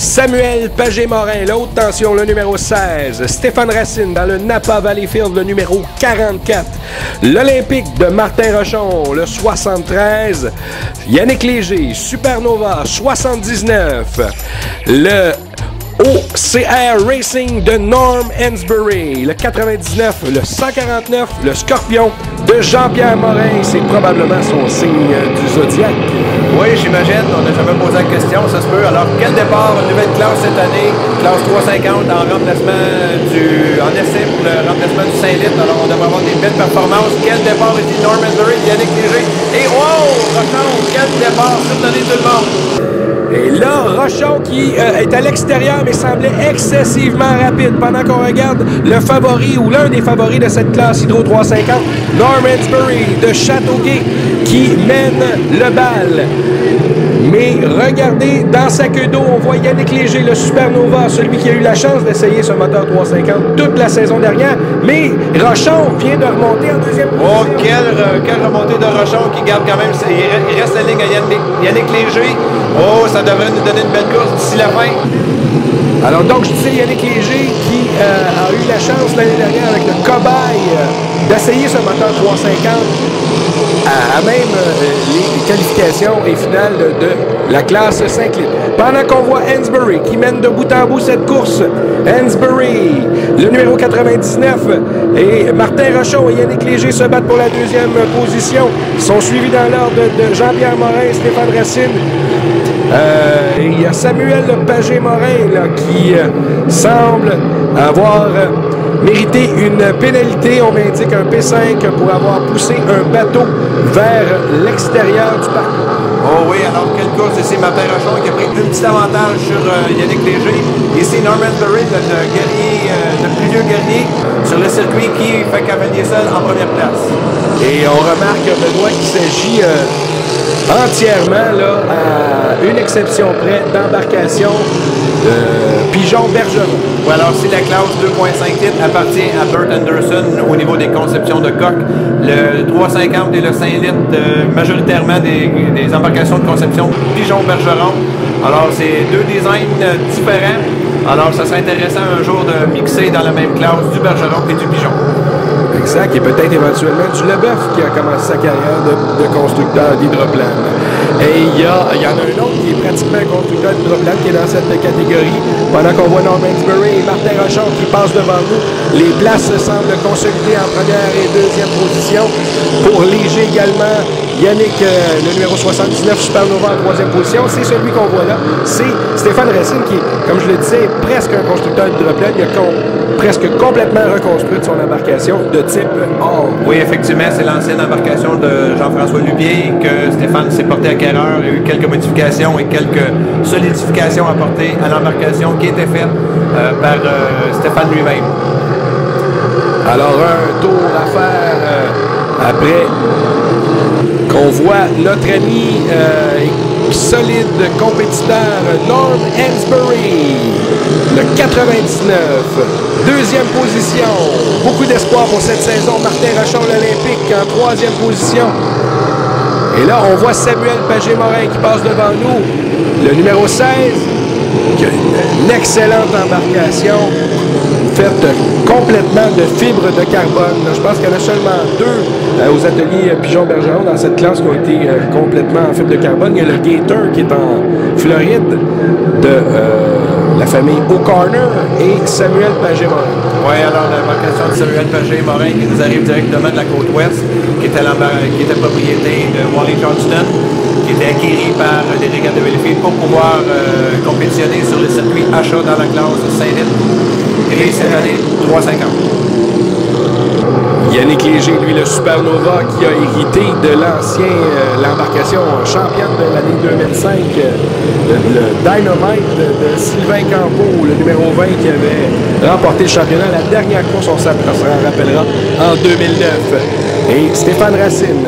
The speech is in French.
Samuel Pagé-Morin, la haute tension, le numéro 16. Stéphane Racine dans le Napa Valleyfield, le numéro 44. L'Olympique de Martin Rochon, le 73. Yannick Léger, Supernova, 79. Le OCR Racing de Norm Hansberry, le 99, le 149, le Scorpion de Jean-Pierre Morin. C'est probablement son signe du zodiaque. Oui, j'imagine. On n'a jamais posé la question, ça se peut. Alors, quel départ, une nouvelle classe cette année, classe 350 en remplacement en essai pour le remplacement du 5 litres. Alors, on devrait avoir des belles performances. Quel départ ici, Norm Hansberry, Yannick Léger. Et wow, Rochon, quel départ, surprenez tout le monde. Et là, Rochon qui est à l'extérieur mais semblait excessivement rapide pendant qu'on regarde le favori ou l'un des favoris de cette classe Hydro 350, Norm Hansberry de Châteauguay qui mène le bal. Mais regardez, dans sa queue d'eau, on voit Yannick Léger, le Supernova, celui qui a eu la chance d'essayer ce moteur 350 toute la saison dernière. Mais Rochon vient de remonter en deuxième position. Oh, quelle remontée de Rochon qui garde quand même, il reste la ligne à Yannick Léger. Oh, ça devrait nous donner une belle course d'ici la fin. Alors donc, je disais Yannick Léger qui a eu la chance l'année dernière avec le cobaye d'essayer ce moteur 350 à même les qualifications et finales de la classe 5 litres. Pendant qu'on voit Hansberry qui mène de bout en bout cette course. Hansberry, le numéro 99, et Martin Rochon et Yannick Léger se battent pour la deuxième position. Ils sont suivis dans l'ordre de Jean-Pierre Morin et Stéphane Racine. Il y a Samuel Pagé-Morin qui semble avoir mérité une pénalité. On m'indique un P5 pour avoir poussé un bateau vers l'extérieur du parc. Oh oui, alors quelle course ici, Martin Rochon qui a pris un petit avantage sur Yannick Léger. Ici, Norm Hansberry, le plus vieux guerrier sur le circuit qui fait cavalier seul en première place. Et on remarque, Benoît, qu'il s'agit entièrement, là, à une exception près, d'embarcation de Pigeon Bergeron. Oui, alors si la classe 2.5 litres appartient à Bert Anderson au niveau des conceptions de coque, le 350 et le 5 litres majoritairement des embarcations de conception Pigeon Bergeron. Alors c'est deux designs différents. Alors ça serait intéressant un jour de mixer dans la même classe du Bergeron et du Pigeon. Exact, et peut-être éventuellement du Leboeuf qui a commencé sa carrière de constructeur d'hydroplane. Et il y en a un autre qui est pratiquement un constructeur d'hydroplane qui est dans cette catégorie. Pendant qu'on voit Norm Hansberry et Martin Rochon qui passent devant nous, les places semblent consolidées en première et deuxième position. Pour Léger également, Yannick, le numéro 79, Supernova en troisième position. C'est celui qu'on voit là. C'est Stéphane Racine qui, comme je le disais, est presque un constructeur d'hydroplane. Il a presque complètement reconstruit son embarcation de type Hall. Oui, effectivement, c'est l'ancienne embarcation de Jean-François Lubier que Stéphane s'est porté acquéreur. Il y a eu quelques modifications et quelques solidifications apportées à l'embarcation qui était faite par Stéphane lui-même. Alors, un tour à faire après qu'on voit notre ami solide compétiteur Norm Hansberry, le 99, deuxième position. Beaucoup d'espoir pour cette saison. Martin Rochon, l'Olympique, en troisième position. Et là, on voit Samuel Pagé-Morin qui passe devant nous, le numéro 16, qui a une excellente embarcation faite complètement de fibres de carbone. Je pense qu'il y en a seulement deux aux ateliers Pigeon Bergeron dans cette classe qui ont été complètement en fibre de carbone. Il y a le Gator qui est en Floride de la famille O'Connor et Samuel Pagé-Morin. Oui, alors l'embarcation de Samuel Pagé-Morin qui nous arrive directement de la côte ouest, qui était propriété de Wally Johnston, qui était acquérie par les régates de Valleyfield pour pouvoir compétitionner sur le circuit achat dans la classe 5 litres. Et cette année, 350. Yannick Léger, lui, le Supernova, qui a hérité de l'embarcation championne de l'année 2005, le Dynamite de Sylvain Campeau, le numéro 20 qui avait remporté le championnat. La dernière course, on s'en rappellera, en 2009. Et Stéphane Racine,